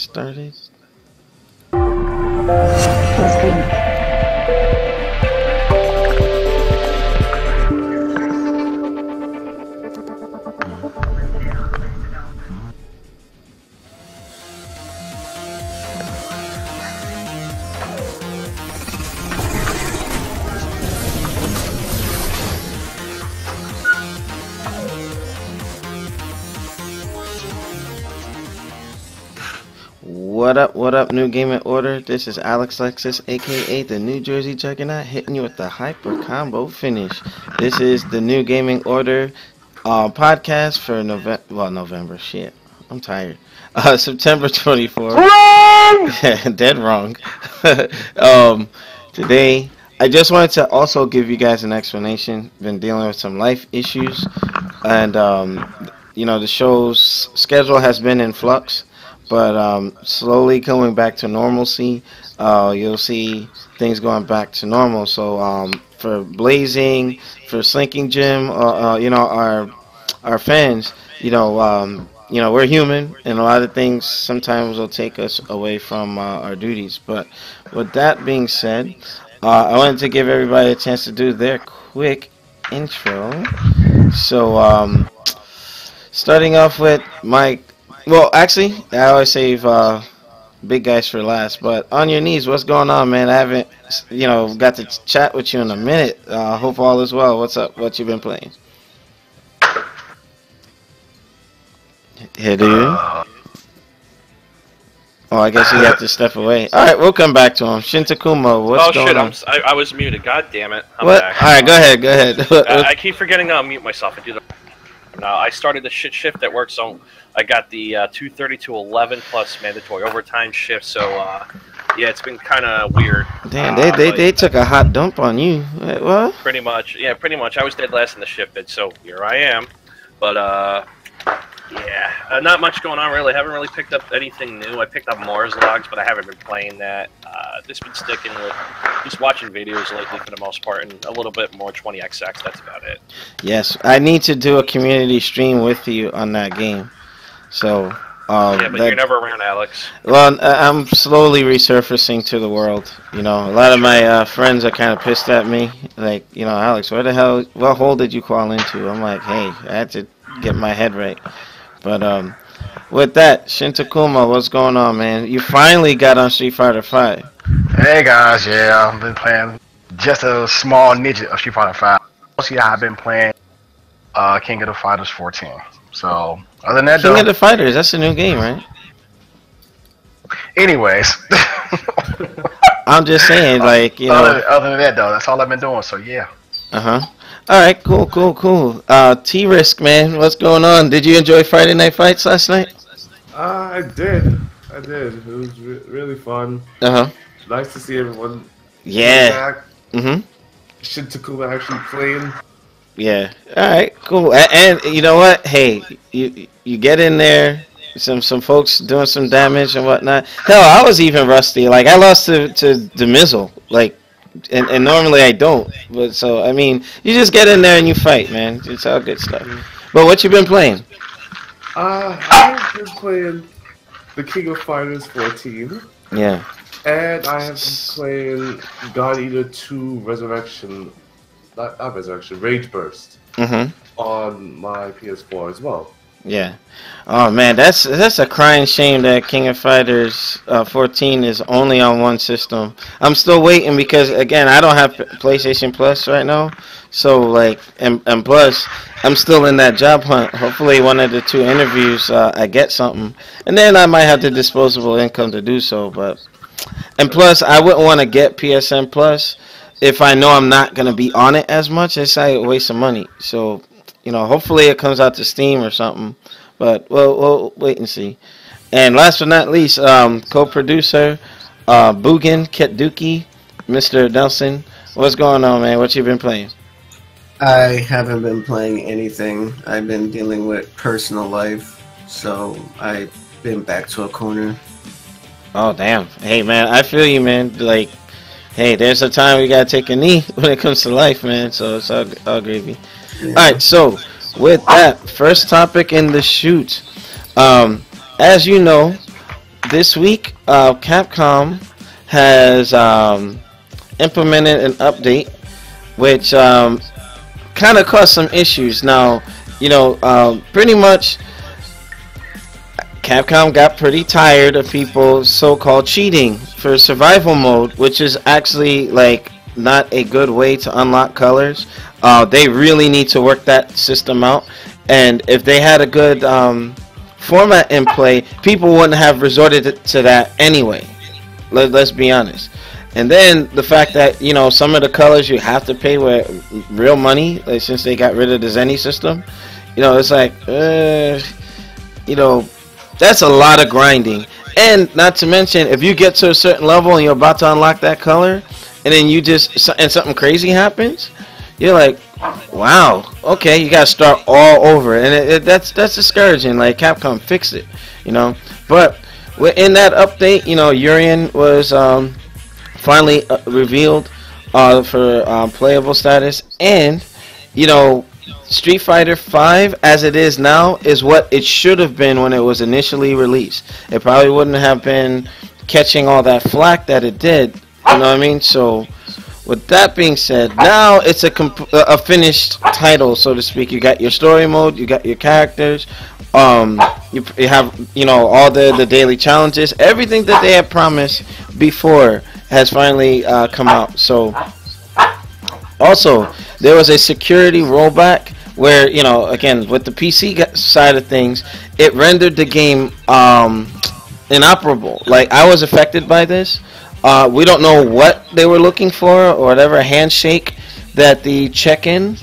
started. What up, New Gaming Order? This is Alex Lexus, aka the New Jersey Juggernaut, hitting you with the hyper combo finish. This is the New Gaming Order podcast for November. Shit, I'm tired. September 24th. Wrong! Dead wrong. Today, I just wanted to also give you guys an explanation. Been dealing with some life issues, and the show's schedule has been in flux. But slowly coming back to normalcy. You'll see things going back to normal. So for Blazing, for Slinking Jim, our fans, we're human, and a lot of things sometimes will take us away from our duties. But with that being said, I wanted to give everybody a chance to do their quick intro. So starting off with Mike. Well, actually, I always save big guys for last. But on your knees, what's going on, man? I haven't, got to chat with you in a minute. Hope all is well. What's up? What you been playing? Hey, dude. Oh, I guess you have to step away. All right, we'll come back to him. Shintakuma, what's going on? I was muted. God damn it. I'm what? back. All right, go ahead. I keep forgetting to unmute myself. I started the shit shift at work, so I got the 2:30 to 11 plus mandatory overtime shift. So yeah, it's been kind of weird. Damn, they took a hot dump on you. What? Pretty much. I was dead last in the shift, so here I am. But yeah, not much going on really. Haven't really picked up anything new. I picked up Mars Logs, but I haven't been playing that. Just been sticking with just watching videos lately for the most part, and a little bit more 20XX. That's about it. Yes, I need to do a community stream with you on that game. So. Yeah, but you're never around, Alex. Well, I'm slowly resurfacing to the world. A lot of my friends are kind of pissed at me. Like, Alex, what hole did you crawl into? I'm like, hey, I had to get my head right. But with that, Shintakuma, what's going on, man? You finally got on Street Fighter 5. Hey guys, yeah, I've been playing just a small niche of Street Fighter 5. Mostly I've been playing King of the Fighters 14. So other than that, King of the Fighters, that's a new game, right? Anyways, I'm just saying, like, Other than that, though, that's all I've been doing. So yeah. All right, cool. T-Risk, man, what's going on? Did you enjoy Friday Night Fights last night? I did. It was really fun. Nice to see everyone. Yeah. Back. Shintakuma actually playing. Yeah. All right. Cool. And you know what? Hey, you get in there. Some folks doing some damage and whatnot. Hell, I was even rusty. Like I lost to the Mizzle. Like, and normally I don't. But so I mean, you just get in there and you fight, man. It's all good stuff. But what you been playing? I've been playing the King of Fighters 14. Yeah. And I have been playing God Eater 2 Resurrection. Not Resurrection, Rage Burst on my PS4 as well. Yeah. Oh man, that's a crying shame that King of Fighters 14 is only on one system. I'm still waiting because again I don't have PlayStation Plus right now, so like and plus I'm still in that job hunt. Hopefully one of the two interviews I get something, and then I might have the disposable income to do so. But and plus I wouldn't want to get PSN Plus if I know I'm not gonna be on it as much. It's like a waste of money. So hopefully it comes out to Steam or something. But we'll wait and see. And last but not least, co-producer Bugin Ketduki, Mr. Nelson. What's going on, man? What you been playing? I haven't been playing anything. I've been dealing with personal life, so I've been back to a corner. Oh damn! Hey man, I feel you, man. Like, hey, there's a time we gotta take a knee when it comes to life, man. So it's all gravy. Yeah. All right, so with that, first topic in the shoot. As you know, this week, Capcom has implemented an update, which kind of caused some issues. Now, pretty much, Capcom got pretty tired of people so-called cheating for survival mode, which is actually like not a good way to unlock colors. They really need to work that system out, and if they had a good format in play, people wouldn't have resorted to that anyway. Let's be honest. And then the fact that some of the colors you have to pay with real money, like, since they got rid of the Zenny system, it's like that's a lot of grinding. And not to mention, if you get to a certain level and you're about to unlock that color, and then and something crazy happens, you're like, wow, okay, you gotta start all over, and that's discouraging. Like, Capcom, fix it, But in that update, Urien was finally revealed for playable status, and Street Fighter 5 as it is now is what it should have been when it was initially released. It probably wouldn't have been catching all that flack that it did. You know what I mean? So with that being said, now it's a finished title, so to speak. You got your story mode, you got your characters, you have all the daily challenges. Everything that they had promised before has finally come out. So also, there was a security rollback where, again, with the PC side of things, it rendered the game inoperable. Like, I was affected by this. We don't know what they were looking for, or whatever handshake that the check-in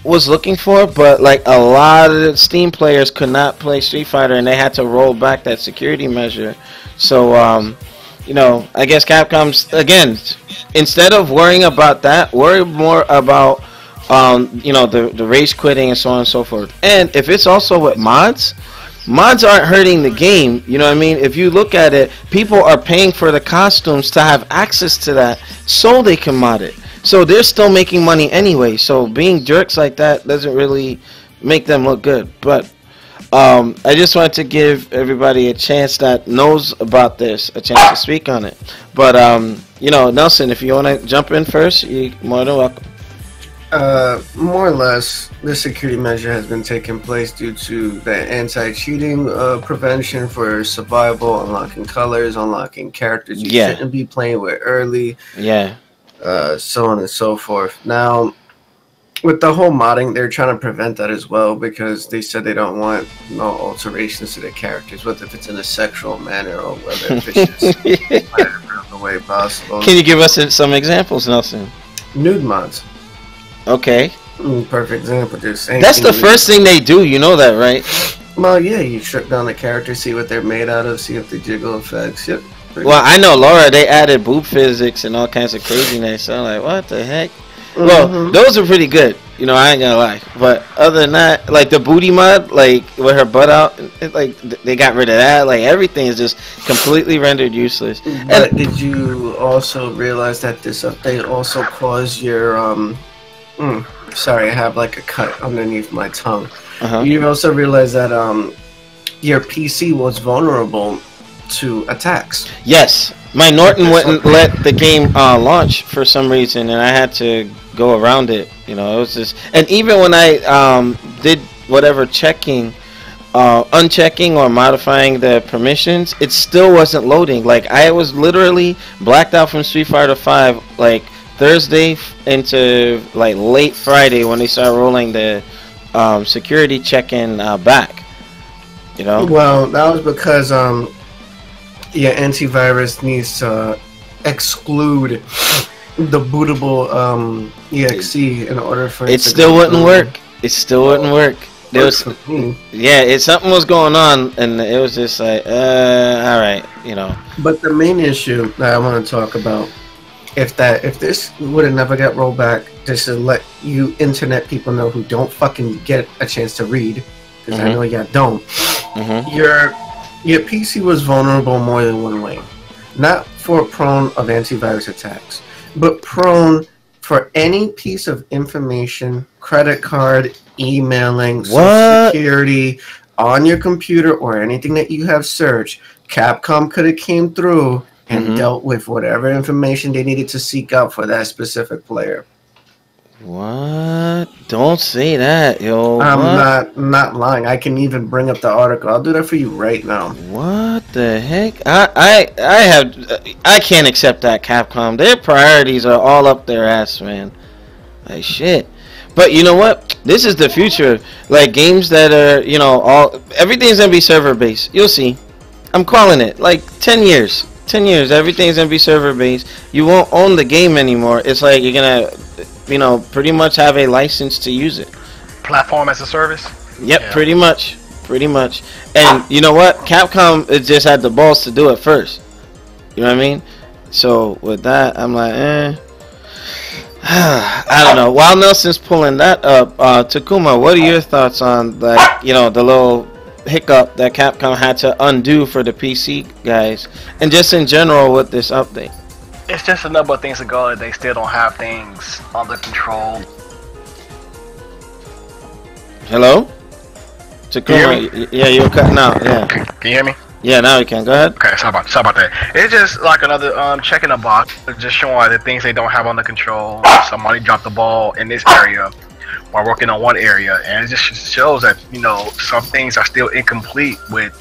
was looking for, but like, a lot of the Steam players could not play Street Fighter, and they had to roll back that security measure. So, I guess Capcom's, again, instead of worrying about that, worry more about the rage quitting and so on and so forth. And if it's also with mods aren't hurting the game. You know what I mean? If you look at it, people are paying for the costumes to have access to that so they can mod it. So they're still making money anyway. So being jerks like that doesn't really make them look good. But I just wanted to give everybody a chance that knows about this, a chance to speak on it. But Nelson, if you want to jump in first, you're more than welcome. More or less, the security measure has been taking place due to the anti-cheating prevention for survival, unlocking colors, unlocking characters you shouldn't be playing with early, so on and so forth. Now, with the whole modding, they're trying to prevent that as well, because they said they don't want no alterations to the characters, whether if it's in a sexual manner or whether if it's just the way possible. Can you give us some examples, Nelson? Nude mods. Okay. Perfect example. That's the first thing they do, you know that, right? Well, yeah, you strip down the character, see what they're made out of, see if they jiggle effects. Yep. Well, I know Laura, they added boob physics and all kinds of craziness. So I'm like, what the heck? Well, those are pretty good. I ain't gonna lie. But other than that, like the booty mod, like with her butt out, like they got rid of that. Like everything is just completely rendered useless. But did you also realize that this update also caused your sorry, I have like a cut underneath my tongue. You also realize that your PC was vulnerable to attacks. Yes, my Norton wouldn't let the game launch for some reason, and I had to go around it. It was just, and even when I did whatever checking, unchecking or modifying the permissions, it still wasn't loading. Like, I was literally blacked out from Street Fighter 5 like Thursday into like late Friday when they started rolling the security check-in back. Well, that was because your antivirus needs to exclude the bootable exe in order for it still wouldn't work. It still wouldn't work. There was, something was going on, and it was just like, all right, But the main issue that I want to talk about, if this would have never got rolled back, just to let you internet people know who don't fucking get a chance to read, because I know y'all don't. Your PC was vulnerable more than one way. Not for prone of antivirus attacks, but prone for any piece of information, credit card, emailing, social security, on your computer, or anything that you have searched, Capcom could have came through and dealt with whatever information they needed to seek out for that specific player. What? Don't say that, yo. I'm not lying. I can even bring up the article. I'll do that for you right now. What the heck? I can't accept that, Capcom. Their priorities are all up their ass, man. Like shit. But you know what? This is the future. Like games that are, you know, everything's gonna be server based. You'll see. I'm calling it. Like 10 years. 10 years, everything's gonna be server based. You won't own the game anymore. It's like you're gonna, you know, pretty much have a license to use it. Platform as a service? Yep, yeah. Pretty much. And you know what? Capcom just had the balls to do it first. You know what I mean? So with that, I'm like, I don't know. While Nelson's pulling that up, Takuma, what are your thoughts on, like, you know, the little hiccup that Capcom had to undo for the PC guys, and just in general with this update? It's just a number of things ago that they still don't have things under control. Hello? Takuma, yeah, you're cutting out. Yeah. Can you hear me? Yeah, now you can. Go ahead. Okay, sorry about that. It's just like another checking the box, just showing the things they don't have under control. Somebody dropped the ball in this area while working on one area, and it just shows that, you know, some things are still incomplete with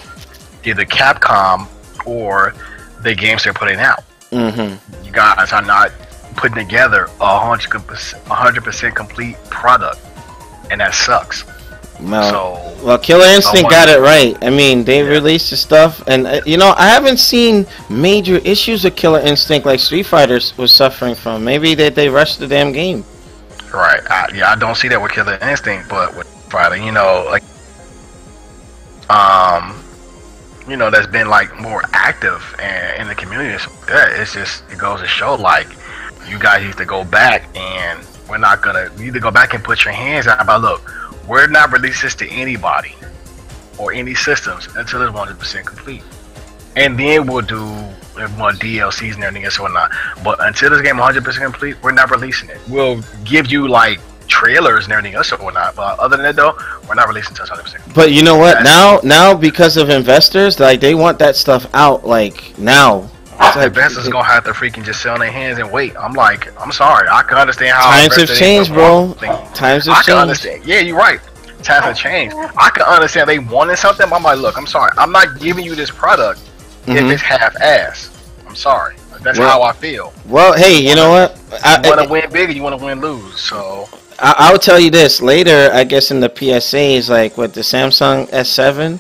either Capcom or the games they're putting out. You guys are not putting together a 100% complete product, and that sucks. Well, Killer Instinct got it right. I mean, they released the stuff, and you know, I haven't seen major issues with Killer Instinct like Street Fighter was suffering from. Maybe they rushed the damn game. Right. I don't see that with Killer Instinct, but with Fighter, you know, like, you know, that's been like more active and in the community. So it's just, it goes to show, like, you guys need to go back, and we're not gonna, you need to go back and put your hands out about, look, we're not releasing this to anybody or any systems until it's 100% complete, and then we'll do more DLCs and everything else or whatnot. But until this game 100% complete, we're not releasing it. We'll give you like trailers and everything else or whatnot, but other than that though, we're not releasing until 100%. But you know what? Now because of investors, like, they want that stuff out like now. Like, investors gonna have to freaking just sit on their hands and wait. I'm like, I'm sorry, I can understand how times have changed, bro. Times have changed. Understand. Yeah, you're right. Times have changed. I can understand they wanted something. I'm like, look, I'm sorry, I'm not giving you this product if it's half-ass. I'm sorry. That's how I feel. Well, hey, you know what? You want to win big, or you want to win lose. So I'll tell you this later. I guess in the PSAs, like with the Samsung S7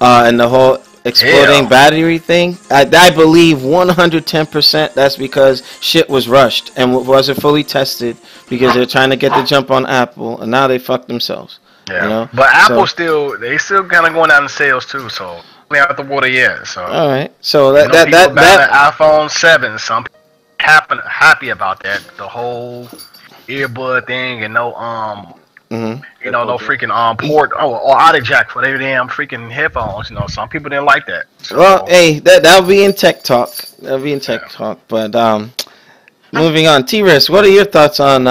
and the whole exploding battery thing, I believe 110% that's because shit was rushed and wasn't fully tested because they're trying to get the jump on Apple, and now they fucked themselves. Yeah, you know? But Apple still kind of going down in sales too. So we out the water yet. So all right. So that iPhone 7. Some people happy about that. The whole earbud thing and no you know, no freaking port or audio jack for their damn freaking headphones. You know, some people didn't like that. So, well, hey, that'll be in tech talk. But moving on, T-Risk, what are your thoughts on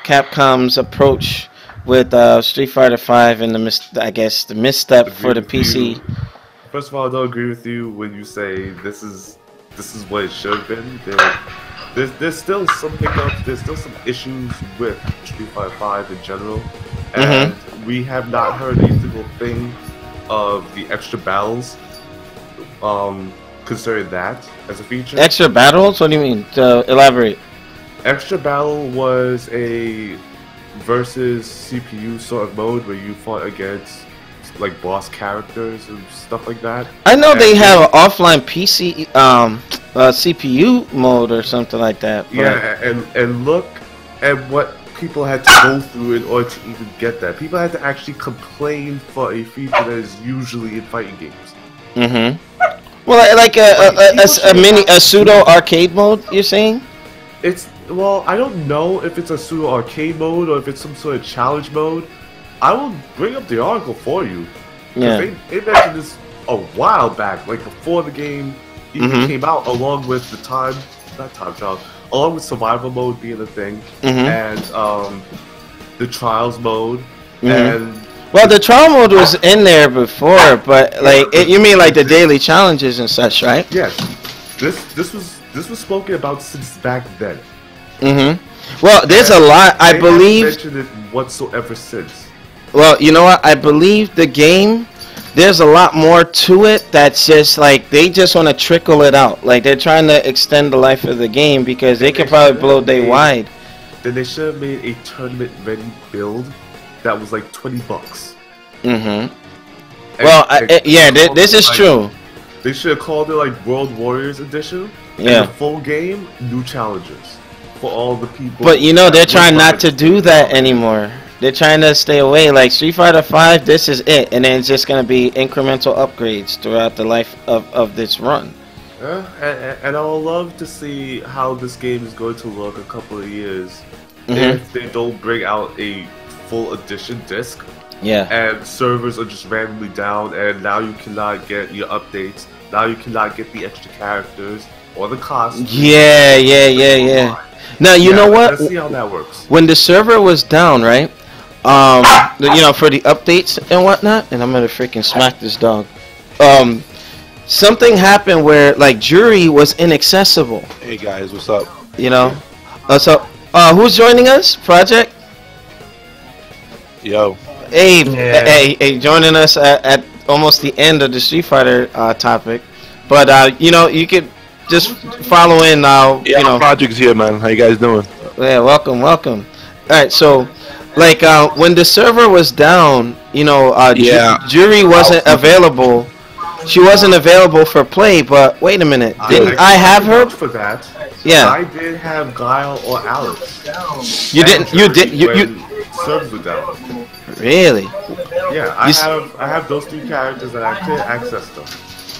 Capcom's approach with Street Fighter 5 and the misstep for the PC? First of all, I don't agree with you when you say this is what it should have been. There's still some hiccups. There's still some issues with Street Fighter 5 in general, and we have not heard a single thing of the extra battles considering that as a feature. Extra battles? What do you mean? Elaborate. Extra battle was a versus CPU sort of mode where you fought against like boss characters and stuff like that. I know they have an offline PC CPU mode or something like that. But... yeah, and look at what people had to go through in order to even get that. People had to actually complain for a feature that is usually in fighting games. Well, like a pseudo arcade mode, you're saying? Well, I don't know if it's a pseudo arcade mode or if it's some sort of challenge mode. I will bring up the article for you. Yeah. They mentioned this a while back, like before the game even came out, along with along with survival mode being a thing, and the trials mode, and Well, the trial mode was in there before, but like you mean like the daily challenges and such, right? Yes. This was spoken about since back then. Well, there's a lot. I believe. They haven't mentioned it whatsoever since. Well, you know what? I believe the game. There's a lot more to it. That's just like they just want to trickle it out. Like they're trying to extend the life of the game because they could probably blow day wide. Then they should have made a tournament-ready build that was like $20. Well, this is true. They should have called it like World Warriors Edition. Yeah. And the full game, new challenges for all the people. But you know they're trying not to do that anymore. They're trying to stay away. Like Street Fighter 5, this is it, and then it's just gonna be incremental upgrades throughout the life of this run. And I would love to see how this game is going to look a couple of years if they don't bring out a full edition disc. Yeah. And servers are just randomly down, and now you cannot get your updates. Now you cannot get the extra characters or the costumes. Yeah. Now you know what? Let's see how that works. When the server was down, right? You know, for the updates and whatnot, and I'm gonna freaking smack this dog. Something happened where like jury was inaccessible. Hey guys, what's up? You know, so who's joining us? Project. Yo. Hey, joining us at almost the end of the Street Fighter topic, but you know, you could just follow in now. Yeah, you know, Project's here, man. How you guys doing? Yeah, welcome. All right, so like when the server was down, you know, Jury wasn't available. She wasn't available for play, but wait a minute, didn't I have her for that? Yeah, I did have Guile or Alex. You didn't. You servers were down. Really? Yeah, I have those three characters and I could access them.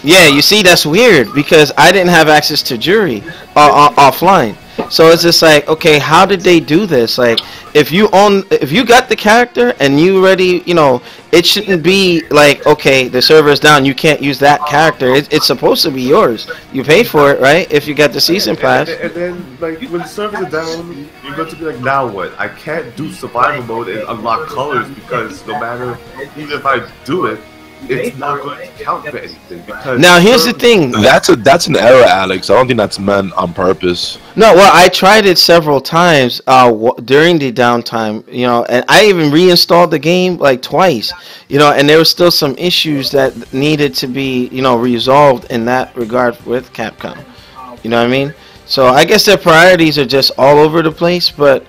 Yeah, you see, that's weird because I didn't have access to Jury offline. So it's just like, okay, how did they do this? Like, if you got the character and you already, you know, it shouldn't be like, okay, the server's down, you can't use that character. It's supposed to be yours. You paid for it, right? If you got the season pass. And then, like, when the servers are down, you're going to be like, now what? I can't do survival mode and unlock colors because no matter, even if I do it, it's not going to count for anything. Because now here's the thing. That's an error, Alex. I don't think that's meant on purpose. No, well, I tried it several times during the downtime, you know, and I even reinstalled the game like twice, you know, and there were still some issues that needed to be, you know, resolved in that regard with Capcom. You know what I mean? So I guess their priorities are just all over the place, but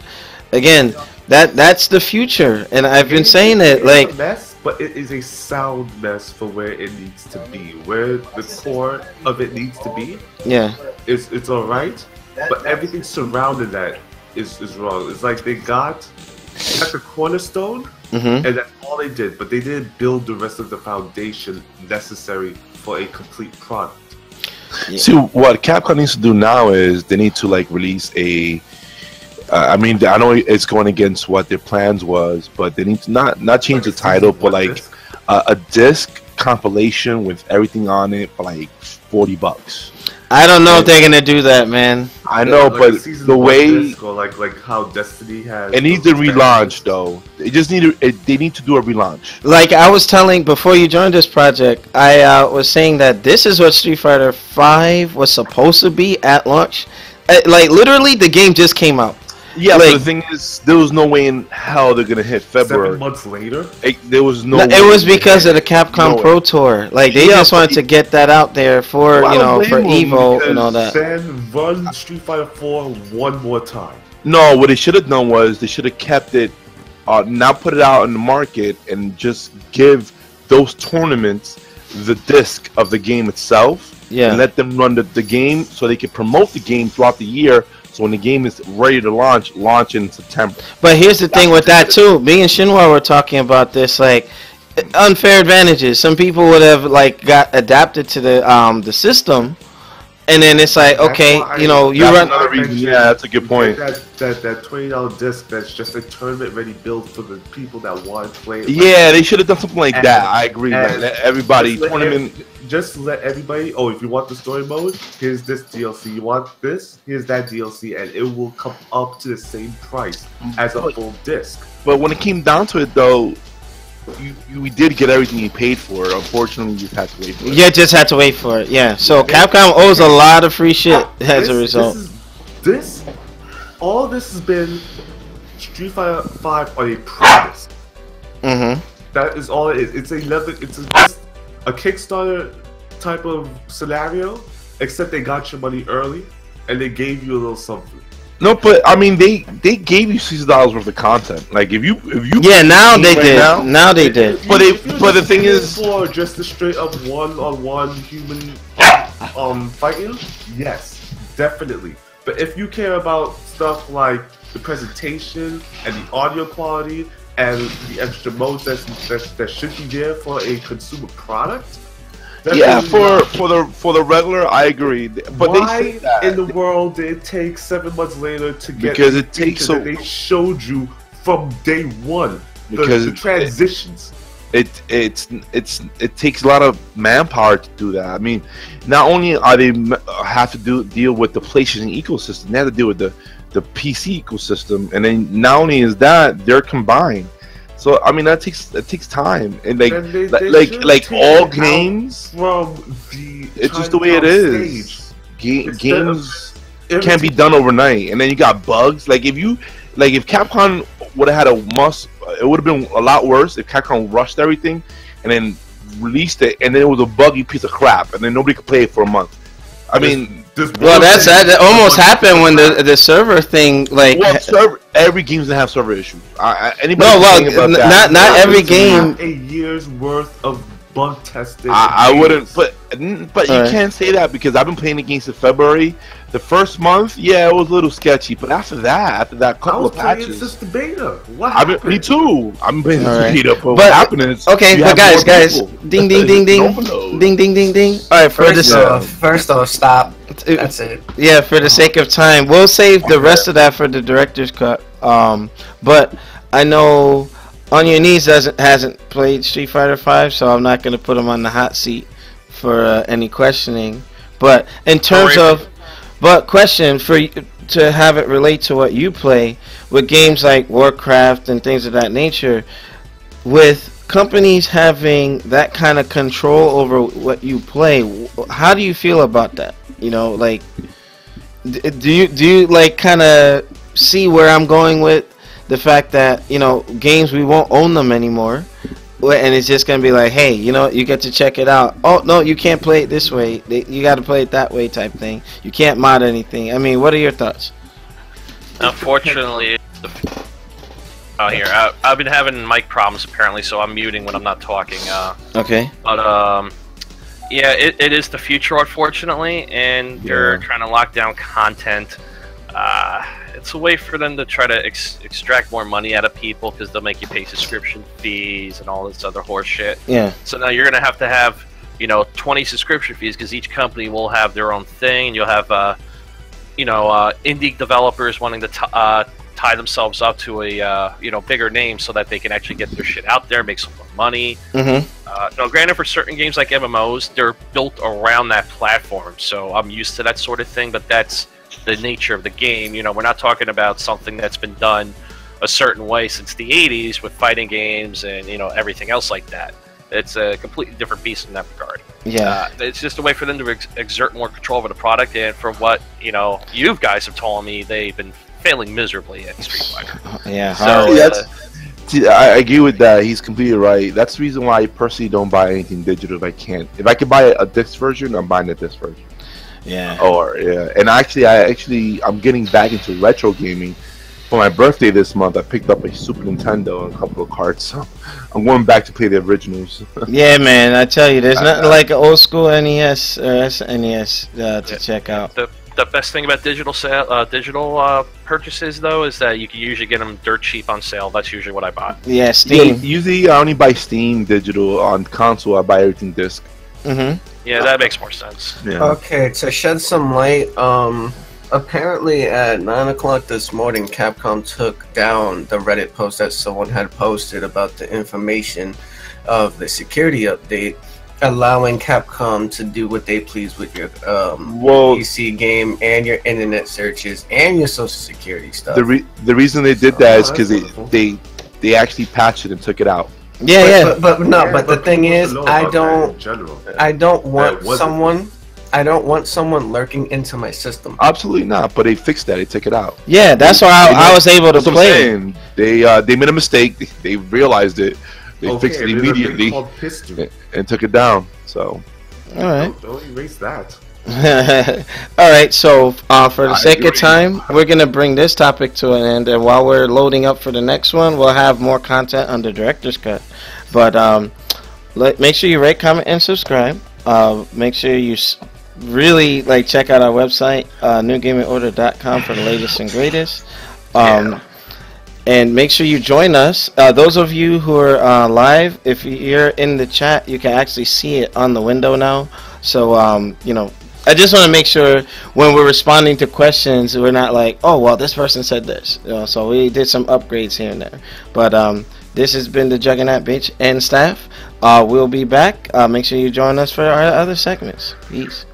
again, that's the future, and I've been saying it like. But it is a sound mess for where it needs to be. Where the core of it needs to be. Yeah. It's alright, but everything surrounding that is wrong. It's like they got the cornerstone, and that's all they did. But they didn't build the rest of the foundation necessary for a complete product. Yeah. See, what Capcom needs to do now is they need to like release a. I mean, I know it's going against what their plans was, but they need to not change the title, but like a disc compilation with everything on it for like $40. I don't know if they're gonna do that, man. I know, like but the way or like how Destiny has. It needs a relaunch, though. They just need they need to do a relaunch. Like I was telling before you joined this project, I was saying that this is what Street Fighter 5 was supposed to be at launch. Like literally, the game just came out. Yeah, like, but the thing is, there was no way in hell they're gonna hit February. 7 months later, there was no. It was because of the Capcom Pro Tour. Like they just wanted to get that out there for you know for Evo and all that. Then run Street Fighter 4 one more time. No, what they should have done was they should have kept it, not put it out in the market, and just give those tournaments the disc of the game itself. Yeah. And let them run the game so they can promote the game throughout the year. So when the game is ready to launch in September. But here's the thing with that too. Me and Shinwa were talking about this, like unfair advantages. Some people would have like got adapted to the system, and then it's like, okay, you know, you run. Another reason. Yeah, that's a good point. That $20 disc that's just a tournament ready build for the people that want to play. Yeah, they should have done something like that. I agree. Like, everybody tournament. Just let everybody. Oh, if you want the story mode, here's this DLC. You want this? Here's that DLC, and it will come up to the same price as a full disc. But when it came down to it, though, we did get everything you paid for. Unfortunately, you just had to wait for it. Yeah, just had to wait for it. Yeah. So Capcom owes a lot of free shit as a result. All this has been Street Fighter 5 on a promise. That is all it is. It's just a Kickstarter type of scenario, except they got your money early and they gave you a little something. No, but I mean, they gave you $60 worth of content. Like if you yeah, now they did. Now they did. But the thing is, for just a straight up one-on-one human fighting, yes, definitely. But if you care about stuff like the presentation and the audio quality and the extra modes that should be there for a consumer product. Yeah, for the regular, I agree. But why they say that in the world did it take 7 months later to get because it takes so that they showed you from day one because the transitions. It takes a lot of manpower to do that. I mean, not only are they have to deal with the PlayStation ecosystem, they have to deal with the PC ecosystem, and then not only is that, they're combined. So I mean that takes time, and like all games from the it's just the way it is. Games can't be done overnight, and then you got bugs. Like if Capcom would have had it would have been a lot worse if Capcom rushed everything and then released it, and then it was a buggy piece of crap, and then nobody could play it for a month. I mean. Well, that almost happened when the server thing, like. Well, every game's gonna have server issues. Not every game. A year's worth of bug testing. I wouldn't, but you can't say that because I've been playing the games in February. The first month, yeah, it was a little sketchy, but after that couple of patches. Just the beta. What happened? Me too. I'm playing the beta, but what happened is guys, ding, ding, ding, ding, ding, ding, ding, ding. All right, first off, stop. That's it. Yeah, for the sake of time, we'll save the rest of that for the director's cut. But I know On Your Knees hasn't played Street Fighter 5, so I'm not gonna put him on the hot seat for any questioning. But in terms of question for you to have it relate to what you play with games like Warcraft and things of that nature, with companies having that kind of control over what you play, how do you feel about that? You know, like, do you like kind of see where I'm going with the fact that, you know, games, we won't own them anymore, and it's just gonna be like, hey, you know, you get to check it out. Oh no, you can't play it this way. You got to play it that way, type thing. You can't mod anything. I mean, what are your thoughts? Unfortunately, here I've been having mic problems apparently, so I'm muting when I'm not talking. Okay. But yeah, it is the future, unfortunately, and they're trying to lock down content. It's a way for them to try to extract more money out of people because they'll make you pay subscription fees and all this other horse shit. Yeah. So now you're gonna have, you know, 20 subscription fees because each company will have their own thing. And you'll have, you know, indie developers wanting to tie themselves up to a you know, bigger name so that they can actually get their shit out there, make some more money. No, granted, for certain games like MMOs, they're built around that platform, so I'm used to that sort of thing. But that's the nature of the game. You know, we're not talking about something that's been done a certain way since the 80s with fighting games and, you know, everything else like that. It's a completely different beast in that regard. Yeah. It's just a way for them to exert more control over the product, and from what, you know, you guys have told me, they've been failing miserably at Street Fighter. Yeah. So I agree with that. He's completely right. That's the reason why I personally don't buy anything digital if I can't. If I could buy a disc version, I'm buying a disc version. Yeah. And I'm getting back into retro gaming. For my birthday this month, I picked up a Super Nintendo and a couple of cards. So I'm going back to play the originals. Yeah, man. I tell you, there's nothing like an old school NES or SNES to check out. The best thing about digital purchases, though, is that you can usually get them dirt cheap on sale. That's usually what I buy. Yeah, Steam. Yeah, usually I only buy Steam digital. On console, I buy everything disc. Yeah, that makes more sense. Yeah. Okay, to shed some light, apparently at 9 o'clock this morning, Capcom took down the Reddit post that someone had posted about the information of the security update, allowing Capcom to do what they please with your PC game and your internet searches and your social security stuff. The reason they did that is because they actually patched it and took it out. Yeah, but no. But the thing people is, know I about that in general. don't want wasn't- someone. I don't want someone lurking into my system. Absolutely not. But they fixed that. They took it out. yeah. That's why I was able to That's what I'm play. saying. They made a mistake. They realized it. They fixed it there's a thing immediately called history. and took it down. So All right. Don't erase that. All right. So for the I sake of agree. time, we're gonna bring this topic to an end, and while we're loading up for the next one, we'll have more content on the director's cut. But make sure you rate, comment, and subscribe. Make sure you really check out our website, newgamingorder.com, for the latest and greatest. And make sure you join us. Those of you who are live, if you're in the chat, you can actually see it on the window now. So I just want to make sure when we're responding to questions, we're not like, oh well, this person said this. So we did some upgrades here and there. But this has been the Juggernaut Bitch and staff. We'll be back. Make sure you join us for our other segments. Peace.